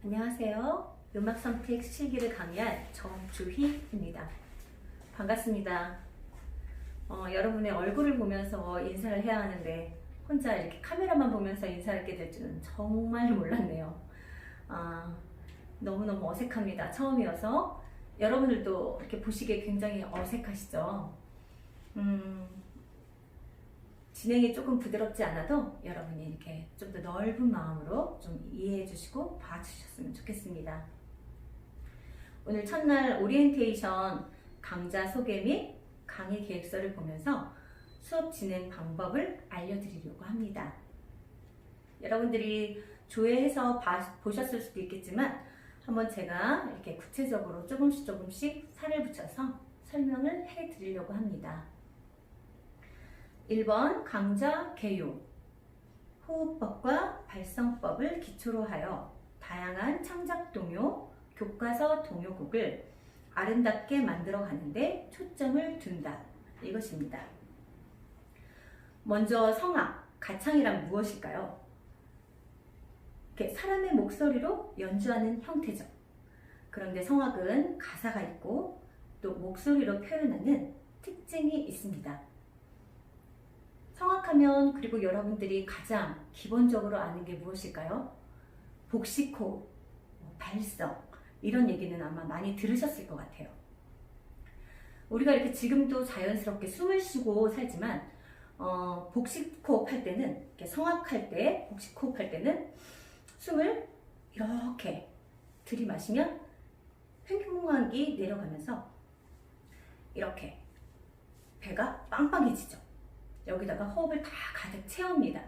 안녕하세요. 음악 선택 실기를 강의할 정주희입니다. 반갑습니다. 여러분의 얼굴을 보면서 인사를 해야 하는데 혼자 이렇게 카메라만 보면서 인사하게 될 줄은 정말 몰랐네요. 너무너무 어색합니다. 처음이어서 여러분들도 이렇게 보시기에 굉장히 어색하시죠? 진행이 조금 부드럽지 않아도 여러분이 이렇게 좀 더 넓은 마음으로 좀 이해해 주시고 봐주셨으면 좋겠습니다. 오늘 첫날 오리엔테이션 강좌 소개 및 강의 계획서를 보면서 수업 진행 방법을 알려드리려고 합니다. 여러분들이 조회해서 보셨을 수도 있겠지만 한번 제가 이렇게 구체적으로 조금씩 살을 붙여서 설명을 해드리려고 합니다. 1번 강좌 개요. 호흡법과 발성법을 기초로 하여 다양한 창작 동요, 교과서 동요곡을 아름답게 만들어 가는데 초점을 둔다. 이것입니다. 먼저 성악, 가창이란 무엇일까요? 이렇게 사람의 목소리로 연주하는 형태죠. 그런데 성악은 가사가 있고 또 목소리로 표현하는 특징이 있습니다. 성악하면 그리고 여러분들이 가장 기본적으로 아는 게 무엇일까요? 복식호흡, 발성 이런 얘기는 아마 많이 들으셨을 것 같아요. 우리가 이렇게 지금도 자연스럽게 숨을 쉬고 살지만 복식호흡 할 때는 이렇게 성악할 때 복식호흡 할 때는 숨을 이렇게 들이마시면 횡격막이 내려가면서 이렇게 배가 빵빵해지죠. 여기다가 호흡을 다 가득 채웁니다.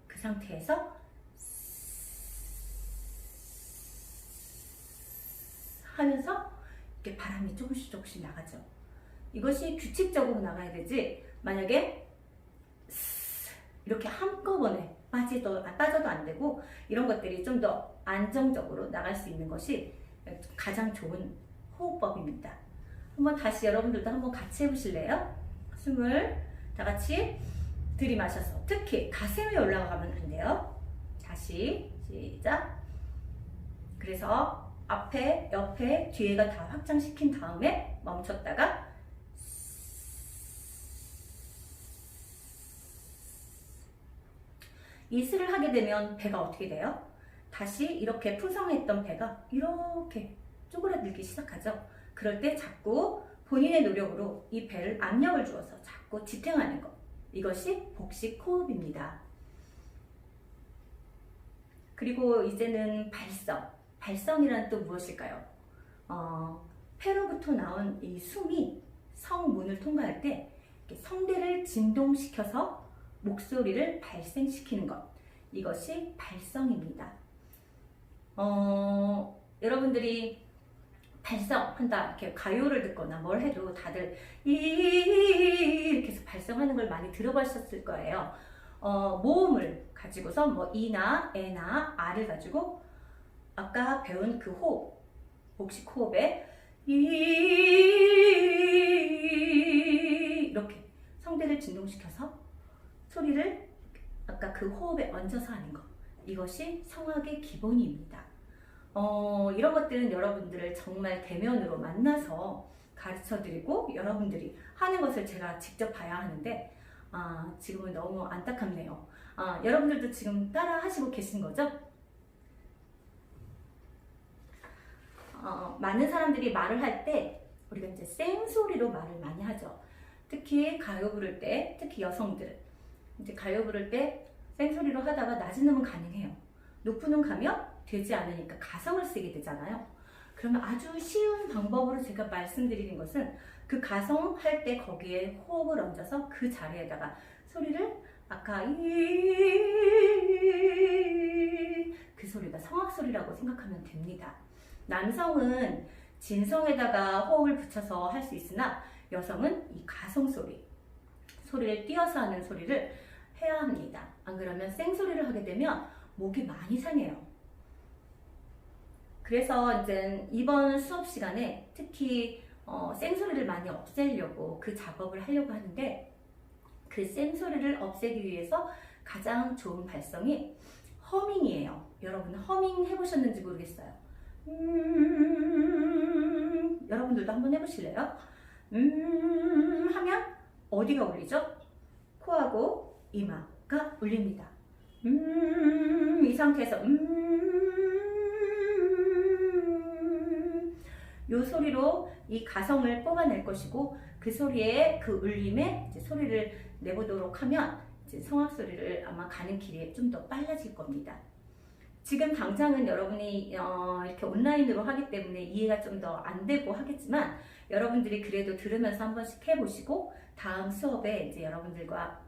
그 상태에서 하면서 이렇게 바람이 조금씩 나가죠. 이것이 규칙적으로 나가야 되지, 만약에 이렇게 한꺼번에 빠져도 안 되고, 이런 것들이 좀 더 안정적으로 나갈 수 있는 것이 가장 좋은 호흡법입니다. 한번 다시 여러분들도 한번 같이 해보실래요? 숨을 다 같이 들이마셔서, 특히 가슴이 올라가면 안 돼요. 다시 시작. 그래서 앞에, 옆에, 뒤에가 다 확장시킨 다음에 멈췄다가 이슬을 하게 되면 배가 어떻게 돼요? 다시 이렇게 풍성했던 배가 이렇게 쪼그라들기 시작하죠. 그럴 때 자꾸 본인의 노력으로 이 배를 압력을 주어서 자꾸 지탱하는 것, 이것이 복식 호흡입니다. 그리고 이제는 발성이란 또 무엇일까요? 폐로부터 나온 이 숨이 성문을 통과할 때 성대를 진동시켜서 목소리를 발생시키는 것, 이것이 발성입니다. 여러분들이 발성한다, 이렇게 가요를 듣거나 뭘 해도 다들 이렇게 해서 발성하는 걸 많이 들어보셨을 거예요. 모음을 가지고서 뭐 이나 에나 아를 가지고 아까 배운 그 호흡, 복식 호흡에 이렇게 성대를 진동시켜서 소리를 아까 그 호흡에 얹어서 하는 것, 이것이 성악의 기본입니다. 이런 것들은 여러분들을 정말 대면으로 만나서 가르쳐드리고 여러분들이 하는 것을 제가 직접 봐야 하는데 지금은 너무 안타깝네요. 여러분들도 지금 따라 하시고 계신 거죠? 많은 사람들이 말을 할 때 우리가 이제 생소리로 말을 많이 하죠. 특히 가요 부를 때, 특히 여성들은 이제 가요 부를 때 생소리로 하다가 낮은 음은 가능해요. 높은 음 가면 되지 않으니까 가성을 쓰게 되잖아요. 그러면 아주 쉬운 방법으로 제가 말씀드리는 것은 그 가성 할 때 거기에 호흡을 얹어서 그 자리에다가 소리를 아까 그 소리가 성악 소리라고 생각하면 됩니다. 남성은 진성에다가 호흡을 붙여서 할 수 있으나 여성은 이 가성 소리를 띄어서 하는 소리를 해야 합니다. 안 그러면 생소리를 하게 되면 목이 많이 상해요. 그래서 이제 이번 수업 시간에 특히 생소리를 많이 없애려고 그 작업을 하려고 하는데, 그 생소리를 없애기 위해서 가장 좋은 발성이 허밍이에요. 여러분 허밍 해보셨는지 모르겠어요. 여러분들도 한번 해보실래요? 하면 어디가 울리죠? 코하고 이마가 울립니다. 이 상태에서 요 소리로 이 가성을 뽑아낼 것이고, 그 소리에 그 울림에 이제 소리를 내보도록 하면 이제 성악 소리를 아마 가는 길이 좀 더 빨라질 겁니다. 지금 당장은 여러분이 이렇게 온라인으로 하기 때문에 이해가 좀 더 안 되고 하겠지만, 여러분들이 그래도 들으면서 한 번씩 해보시고 다음 수업에 이제 여러분들과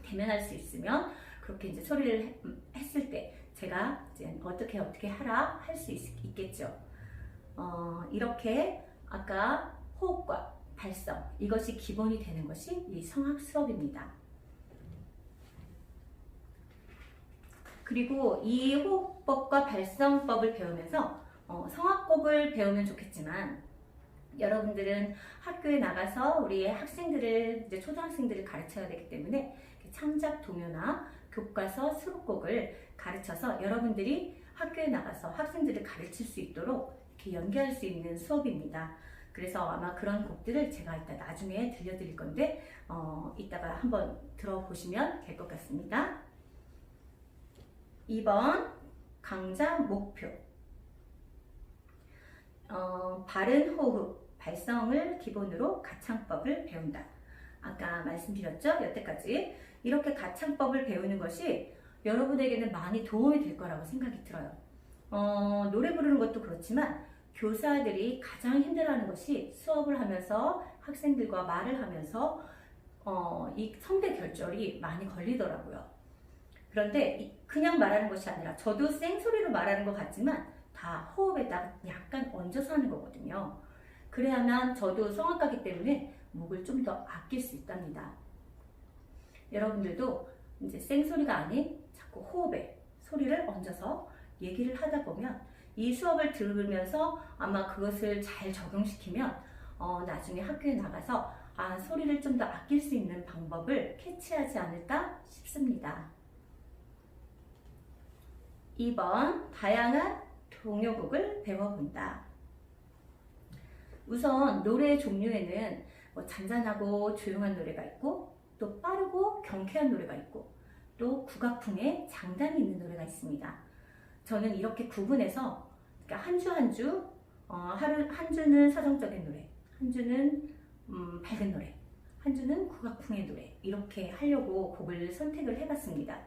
대면할 수 있으면 그렇게 이제 소리를 했을 때 제가 이제 어떻게 하라 할 수 있겠죠. 이렇게 아까 호흡과 발성, 이것이 기본이 되는 것이 이 성악 수업입니다. 그리고 이 호흡법과 발성법을 배우면서 성악곡을 배우면 좋겠지만, 여러분들은 학교에 나가서 우리 학생들을, 이제 초등학생들을 가르쳐야 되기 때문에 창작 동요나 교과서 수록곡을 가르쳐서 여러분들이 학교에 나가서 학생들을 가르칠 수 있도록 이렇게 연계할 수 있는 수업입니다. 그래서 아마 그런 곡들을 제가 이따 나중에 들려드릴 건데 이따가 한번 들어보시면 될 것 같습니다. 2번 강좌 목표. 바른 호흡, 발성을 기본으로 가창법을 배운다. 아까 말씀드렸죠? 여태까지 이렇게 가창법을 배우는 것이 여러분에게는 많이 도움이 될 거라고 생각이 들어요. 노래 부르는 것도 그렇지만 교사들이 가장 힘들어하는 것이 수업을 하면서 학생들과 말을 하면서 이 성대 결절이 많이 걸리더라고요. 그런데 그냥 말하는 것이 아니라, 저도 생소리로 말하는 것 같지만 다 호흡에다가 약간 얹어서 하는 거거든요. 그래야만 저도 성악가이기 때문에 목을 좀 더 아낄 수 있답니다. 여러분들도 이제 생소리가 아닌 자꾸 호흡에 소리를 얹어서 얘기를 하다 보면 이 수업을 들으면서 아마 그것을 잘 적용시키면 나중에 학교에 나가서 소리를 좀 더 아낄 수 있는 방법을 캐치하지 않을까 싶습니다. 2번 다양한 동요곡을 배워본다. 우선 노래 종류에는 잔잔하고 조용한 노래가 있고, 또 빠르고 경쾌한 노래가 있고, 또 국악풍의 장단이 있는 노래가 있습니다. 저는 이렇게 구분해서 한 주 한 주, 한 주는 서정적인 노래, 한 주는 밝은 노래, 한 주는 국악풍의 노래, 이렇게 하려고 곡을 선택을 해봤습니다.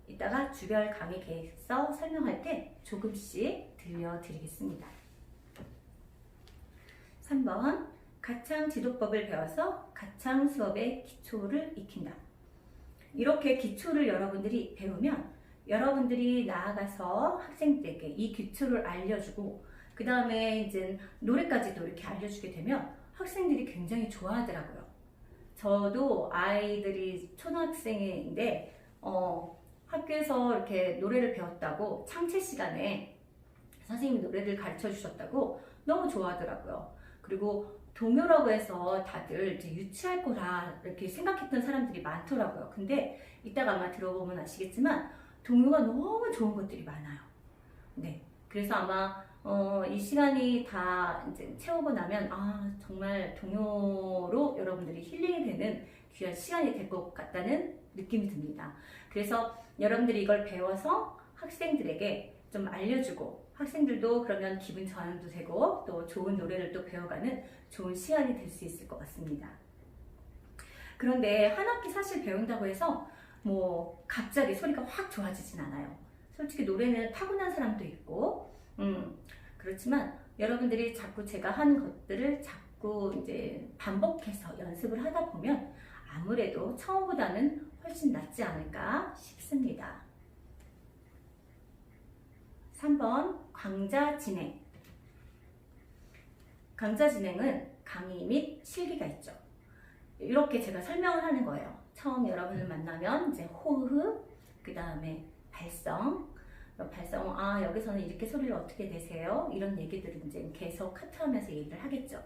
이따가 주별 강의 계획서 설명할 때 조금씩 들려드리겠습니다. 3번 가창 지도법을 배워서 가창 수업의 기초를 익힌다. 이렇게 기초를 여러분들이 배우면 여러분들이 나아가서 학생들에게 이 기초를 알려주고, 그 다음에 이제 노래까지도 이렇게 알려주게 되면 학생들이 굉장히 좋아하더라고요. 저도 아이들이 초등학생인데 학교에서 이렇게 노래를 배웠다고, 창체 시간에 선생님이 노래를 가르쳐 주셨다고 너무 좋아하더라고요. 그리고 동요라고 해서 다들 이제 유치할 거라 이렇게 생각했던 사람들이 많더라고요. 근데 이따가 아마 들어보면 아시겠지만 동요가 너무 좋은 것들이 많아요. 네, 그래서 아마 이 시간이 다 이제 채우고 나면 정말 동요로 여러분들이 힐링이 되는 귀한 시간이 될 것 같다는 느낌이 듭니다. 그래서 여러분들이 이걸 배워서 학생들에게 좀 알려주고, 학생들도 그러면 기분 전환도 되고 또 좋은 노래를 또 배워가는 좋은 시간이 될 수 있을 것 같습니다. 그런데 한 학기 사실 배운다고 해서 뭐 갑자기 소리가 확 좋아지진 않아요. 솔직히 노래는 타고난 사람도 있고 그렇지만 여러분들이 자꾸 제가 하는 것들을 자꾸 이제 반복해서 연습을 하다 보면 아무래도 처음보다는 훨씬 낫지 않을까 싶습니다. 3번 강좌 진행. 강좌 진행은 강의 및 실기가 있죠. 이렇게 제가 설명을 하는 거예요. 처음 여러분을 만나면 이제 호흡, 그 다음에 발성, 여기서는 이렇게 소리를 어떻게 내세요? 이런 얘기들을 이제 계속 카트하면서 얘기를 하겠죠.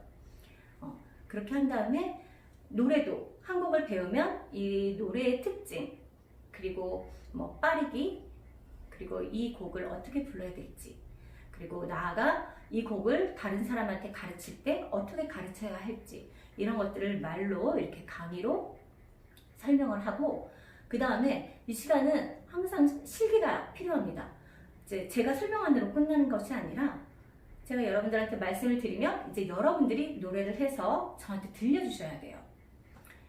그렇게 한 다음에 노래도 한 곡을 배우면 이 노래의 특징, 그리고 뭐 빠르기, 그리고 이 곡을 어떻게 불러야 될지, 그리고 나아가 이 곡을 다른 사람한테 가르칠 때 어떻게 가르쳐야 할지, 이런 것들을 말로 이렇게 강의로 설명을 하고, 그 다음에 이 시간은 항상 실기가 필요합니다. 이제 제가 설명한 대로 끝나는 것이 아니라 제가 여러분들한테 말씀을 드리면 이제 여러분들이 노래를 해서 저한테 들려주셔야 돼요.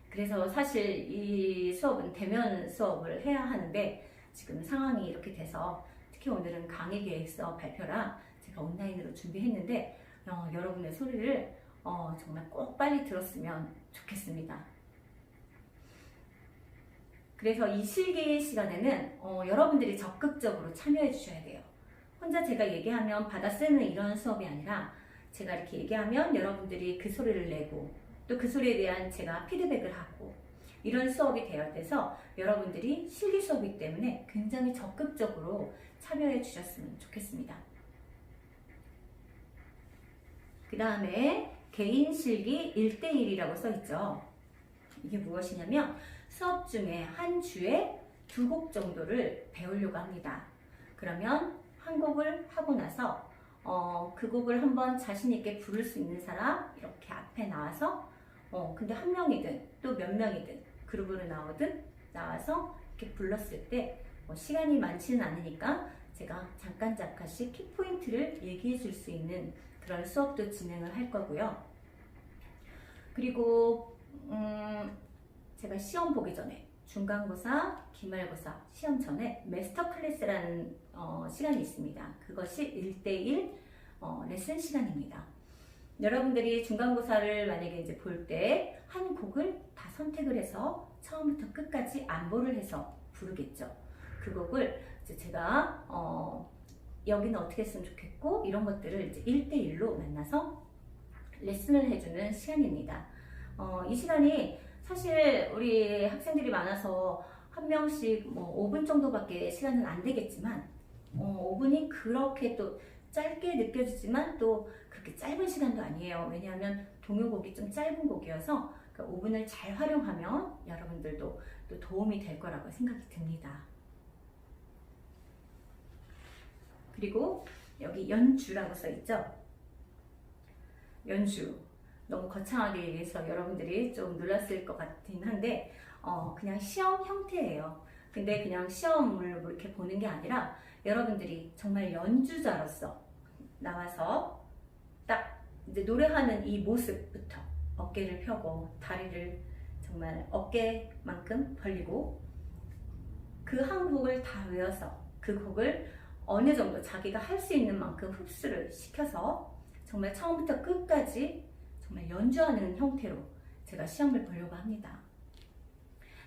그래서 사실 이 수업은 대면 수업을 해야 하는데 지금 상황이 이렇게 돼서 특히 오늘은 강의 계획서 발표라 제가 온라인으로 준비했는데 여러분의 소리를 정말 꼭 빨리 들었으면 좋겠습니다. 그래서 이 실기 시간에는 여러분들이 적극적으로 참여해 주셔야 돼요. 혼자 제가 얘기하면 받아 쓰는 이런 수업이 아니라 제가 이렇게 얘기하면 여러분들이 그 소리를 내고 또 그 소리에 대한 제가 피드백을 하고 이런 수업이 되어야 돼서 여러분들이 실기 수업이기 때문에 굉장히 적극적으로 참여해 주셨으면 좋겠습니다. 그 다음에 개인 실기 1대1이라고 써있죠. 이게 무엇이냐면 수업 중에 한 주에 2곡 정도를 배우려고 합니다. 그러면 한 곡을 하고 나서 그 곡을 한번 자신 있게 부를 수 있는 사람 이렇게 앞에 나와서 근데 한 명이든 또 몇 명이든 그룹으로 나와서 이렇게 불렀을 때 시간이 많지는 않으니까 제가 잠깐씩 키포인트를 얘기해 줄 수 있는 그런 수업도 진행을 할 거고요. 그리고 제가 시험 보기 전에 중간고사, 기말고사 시험 전에 마스터 클래스라는 시간이 있습니다. 그것이 1대1 레슨 시간입니다. 여러분들이 중간고사를 만약에 이제 볼 때 한 곡을 다 선택을 해서 처음부터 끝까지 안보를 해서 부르겠죠. 그 곡을 이제 제가 여기는 어떻게 했으면 좋겠고 이런 것들을 이제 1대1로 만나서 레슨을 해주는 시간입니다. 이 시간이 사실 우리 학생들이 많아서 한 명씩 뭐 5분 정도밖에 시간은 안 되겠지만 5분이 그렇게 또 짧게 느껴지지만 또 그렇게 짧은 시간도 아니에요. 왜냐하면 동요곡이 좀 짧은 곡이어서 그 5분을 잘 활용하면 여러분들도 또 도움이 될 거라고 생각이 듭니다. 그리고 여기 연주라고 써있죠. 연주 너무 거창하게 얘기해서 여러분들이 좀 놀랐을 것 같긴 한데 그냥 시험 형태예요. 근데 그냥 시험을 이렇게 보는 게 아니라 여러분들이 정말 연주자로서 나와서 딱 이제 노래하는 이 모습부터 어깨를 펴고 다리를 정말 어깨만큼 벌리고 그 한 곡을 다 외워서 그 곡을 어느 정도 자기가 할 수 있는 만큼 흡수를 시켜서 정말 처음부터 끝까지 정말 연주하는 형태로 제가 시험을 보려고 합니다.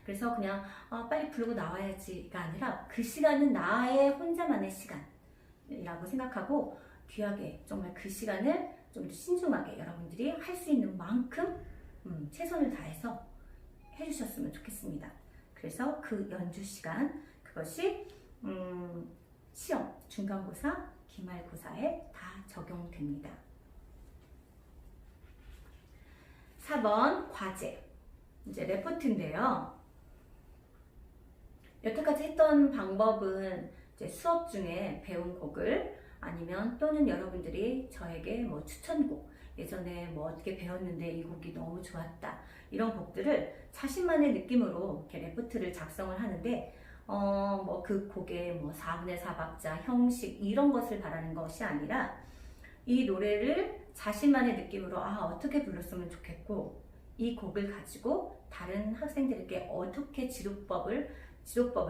그래서 그냥 빨리 부르고 나와야지가 아니라 그 시간은 나의 혼자만의 시간이라고 생각하고 귀하게 정말 그 시간을 좀 신중하게 여러분들이 할 수 있는 만큼 최선을 다해서 해주셨으면 좋겠습니다. 그래서 그 연주 시간 그것이 시험, 중간고사, 기말고사에 다 적용됩니다. 4번 과제 이제 레포트인데요. 여태까지 했던 방법은 이제 수업 중에 배운 곡을 아니면 또는 여러분들이 저에게 뭐 추천곡 예전에 뭐 어떻게 배웠는데 이 곡이 너무 좋았다 이런 곡들을 자신만의 느낌으로 이렇게 레포트를 작성을 하는데 뭐 그 곡의 뭐 4분의 4박자 형식 이런 것을 바라는 것이 아니라 이 노래를 자신만의 느낌으로 어떻게 불렀으면 좋겠고 이 곡을 가지고 다른 학생들에게 어떻게 지도법을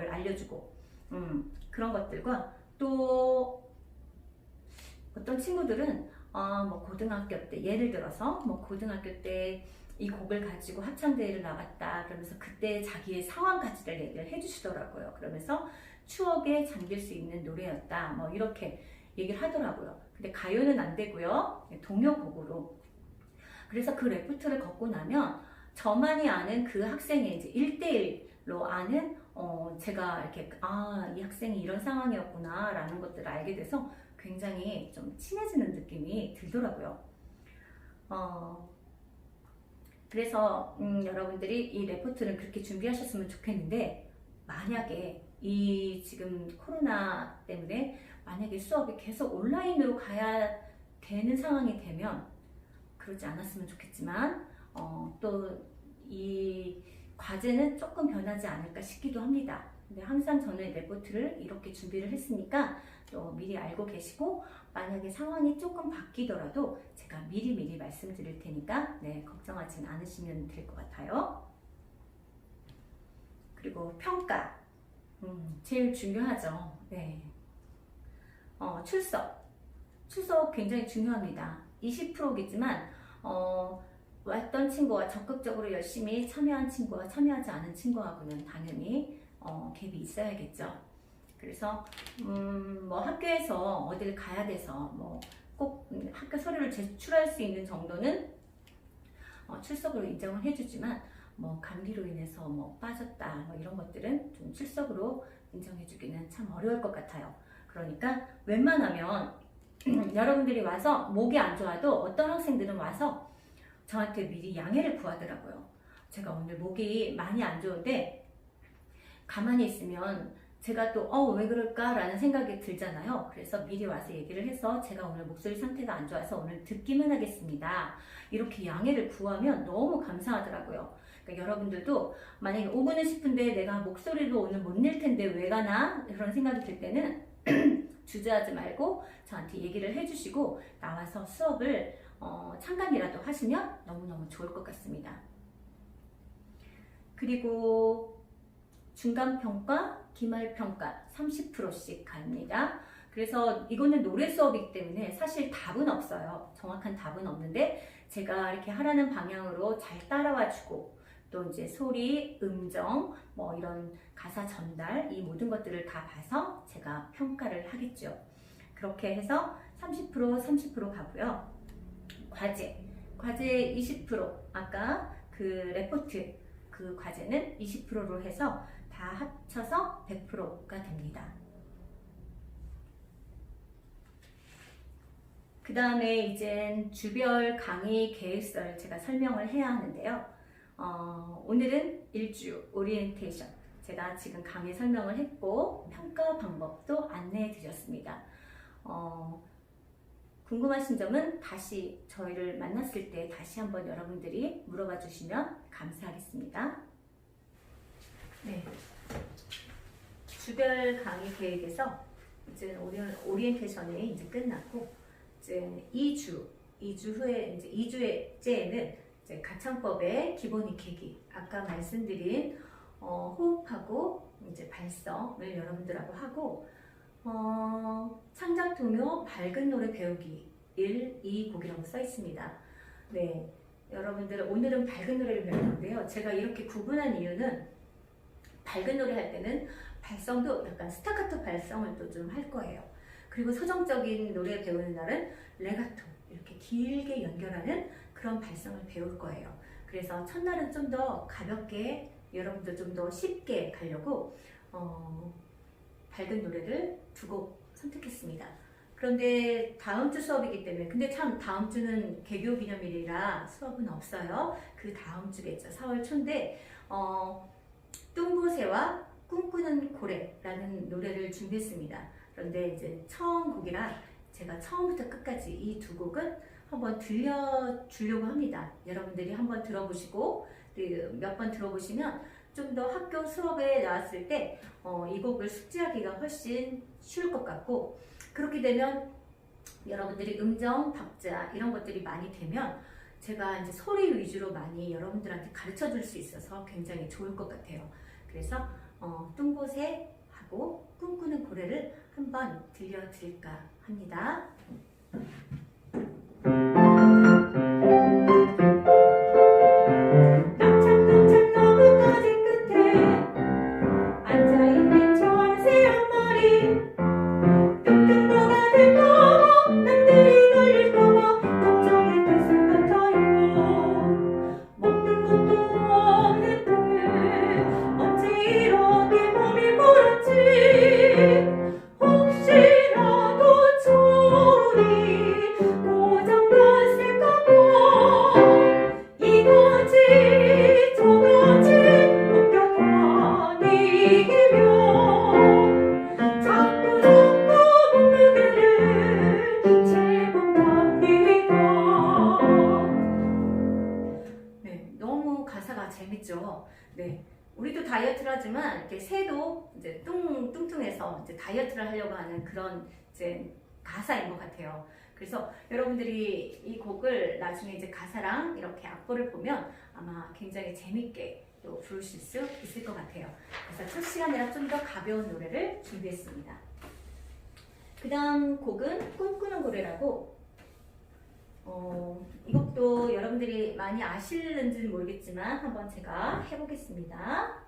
알려주고 그런 것들과 또 어떤 친구들은 뭐 고등학교 때 예를 들어서 뭐 고등학교 때 이 곡을 가지고 합창대회를 나갔다 그러면서 그때 자기의 상황까지를 얘기를 해주시더라고요. 그러면서 추억에 잠길 수 있는 노래였다 뭐 이렇게 얘기를 하더라고요. 근데 가요는 안 되고요. 동요곡으로. 그래서 그 레포트를 걷고 나면 저만이 아는 그 학생의 이제 1대1로 아는 제가 이렇게 이 학생이 이런 상황이었구나 라는 것들을 알게 돼서 굉장히 좀 친해지는 느낌이 들더라고요. 그래서 여러분들이 이 레포트를 그렇게 준비하셨으면 좋겠는데 만약에 이 지금 코로나 때문에 만약에 수업이 계속 온라인으로 가야 되는 상황이 되면, 그러지 않았으면 좋겠지만 또 이 과제는 조금 변하지 않을까 싶기도 합니다. 근데 항상 저는 레포트를 이렇게 준비를 했으니까 또 미리 알고 계시고, 만약에 상황이 조금 바뀌더라도 제가 미리 말씀드릴 테니까 네, 걱정하지 않으시면 될 것 같아요. 그리고 평가, 제일 중요하죠. 네. 출석 굉장히 중요합니다. 20%이지만 왔던 친구와 적극적으로 열심히 참여한 친구와 참여하지 않은 친구하고는 당연히 갭이 있어야겠죠. 그래서 뭐 학교에서 어딜 가야 돼서 뭐 꼭 학교 서류를 제출할 수 있는 정도는 출석으로 인정을 해주지만, 뭐 감기로 인해서 뭐 빠졌다 뭐 이런 것들은 좀 출석으로 인정해주기는 참 어려울 것 같아요. 그러니까 웬만하면 여러분들이 와서 목이 안 좋아도 어떤 학생들은 와서 저한테 미리 양해를 구하더라고요. 제가 오늘 목이 많이 안 좋은데 가만히 있으면 제가 또 왜 그럴까 라는 생각이 들잖아요. 그래서 미리 와서 얘기를 해서 제가 오늘 목소리 상태가 안 좋아서 오늘 듣기만 하겠습니다, 이렇게 양해를 구하면 너무 감사하더라고요. 그러니까 여러분들도 만약에 오고는 싶은데 내가 목소리로 오늘 못 낼 텐데 왜 가나 그런 생각이 들 때는 주저하지 말고 저한테 얘기를 해주시고 나와서 수업을 잠깐이라도 하시면 너무너무 좋을 것 같습니다. 그리고 중간평가, 기말평가 30%씩 갑니다. 그래서 이거는 노래 수업이기 때문에 사실 답은 없어요. 정확한 답은 없는데 제가 이렇게 하라는 방향으로 잘 따라와주고, 또 이제 소리, 음정, 뭐 이런 가사 전달, 이 모든 것들을 다 봐서 제가 평가를 하겠죠. 그렇게 해서 30% 가고요. 과제 20%, 아까 그 레포트 그 과제는 20%로 해서 다 합쳐서 100%가 됩니다. 그 다음에 이젠 주별 강의 계획서를 제가 설명을 해야 하는데요. 오늘은 1주 오리엔테이션, 제가 지금 강의 설명을 했고 평가 방법도 안내해 드렸습니다. 궁금하신 점은 다시 저희를 만났을 때 다시 한번 여러분들이 물어봐 주시면 감사하겠습니다. 네. 주별 강의 계획에서 이제 오리엔테이션이 이제 끝났고, 이제 2주 후에 이제 2주째에는 이제 가창법의 기본 익히기, 아까 말씀드린 호흡하고 이제 발성을 여러분들하고 하고, 창작 동요 밝은 노래 배우기 1, 2곡이라고 써 있습니다. 네, 여러분들 오늘은 밝은 노래를 배울 건데요. 제가 이렇게 구분한 이유는 밝은 노래 할 때는 발성도 약간 스타카토 발성을 또 좀 할 거예요. 그리고 서정적인 노래 배우는 날은 레가토, 이렇게 길게 연결하는 그런 발성을 배울 거예요. 그래서 첫날은 좀 더 가볍게, 여러분들 좀 더 쉽게 가려고 밝은 노래를 2곡 선택했습니다. 그런데 다음 주 수업이기 때문에, 근데 참 다음 주는 개교 기념일이라 수업은 없어요. 그 다음 주겠죠. 4월 초인데 뚱보새와 꿈꾸는 고래라는 노래를 준비했습니다. 그런데 이제 처음 곡이라 제가 처음부터 끝까지 이 2곡은 한번 들려주려고 합니다. 여러분들이 한번 들어보시고 몇 번 들어보시면 좀 더 학교 수업에 나왔을 때 이 곡을 숙지하기가 훨씬 쉬울 것 같고, 그렇게 되면 여러분들이 음정, 박자 이런 것들이 많이 되면 제가 이제 소리 위주로 많이 여러분들한테 가르쳐 줄 수 있어서 굉장히 좋을 것 같아요. 그래서 뚱보새 하고 꿈꾸는 고래를 한번 들려드릴까 합니다. 혹시라도 저리 고작 음식도 다이어트를 하지만 이렇게 새도 이제 뚱뚱해서 이제 다이어트를 하려고 하는 그런 이제 가사인 것 같아요. 그래서 여러분들이 이 곡을 나중에 이제 가사랑 이렇게 악보를 보면 아마 굉장히 재밌게 또 부르실 수 있을 것 같아요. 그래서 첫 시간이라 좀 더 가벼운 노래를 준비했습니다. 그 다음 곡은 꿈꾸는 고래라고, 이 곡도 여러분들이 많이 아실는지는 모르겠지만 한번 제가 해보겠습니다.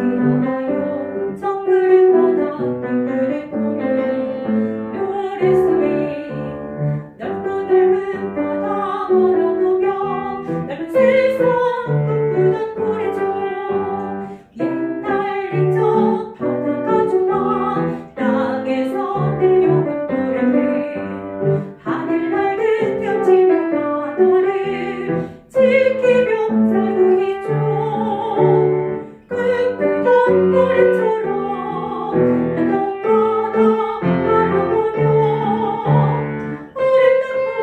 들어가요 정글을 떠나 꿈꾸는 고래 노랫소리 넓고 넓은 바다 바라보며 넓은 세상 꿈꾸던 고래죠. 옛날 옛적 바다가 좋아 땅에서 내려온 고래들 하늘 날듯 헤엄치며 바다를 지키며 살고 있죠. 꿈꾸던 고래처럼 바다 바라보며 아름답고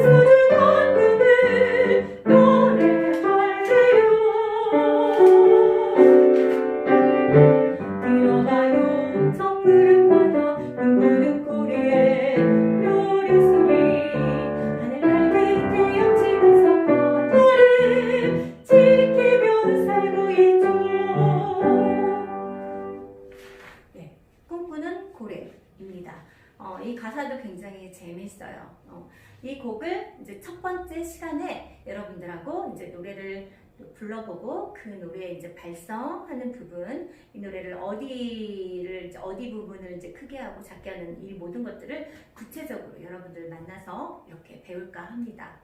소중한 꿈을 노래할래요. 들어가요 정글은 바다 꿈꾸는 고래의 노랫소리 하늘 날듯 헤엄치면서 바다를 지키며 살고 있죠. 네, 꿈꾸는 고래입니다. 이 가사도 굉장히 재밌어요. 이 곡을 이제 첫 번째 시간에 여러분들하고 이제 노래를 불러보고 그 노래에 이제 발성하는 부분, 이 노래를 어디 부분을 이제 크게 하고 작게 하는 이 모든 것들을 구체적으로 여러분들 만나서 이렇게 배울까 합니다.